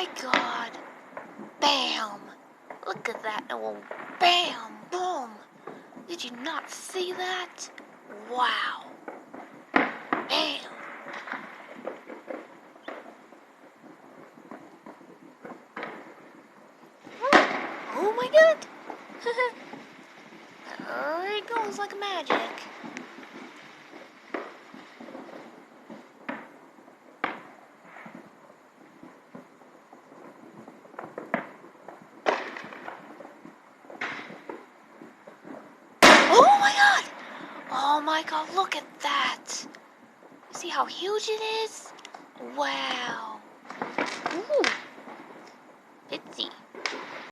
my god! Bam! Look at that. Oh, bam! Boom! Did you not see that? Wow! Bam! Oh my god! There it goes like magic. Oh my god! Oh my god, look at that! See how huge it is? Wow! Ooh!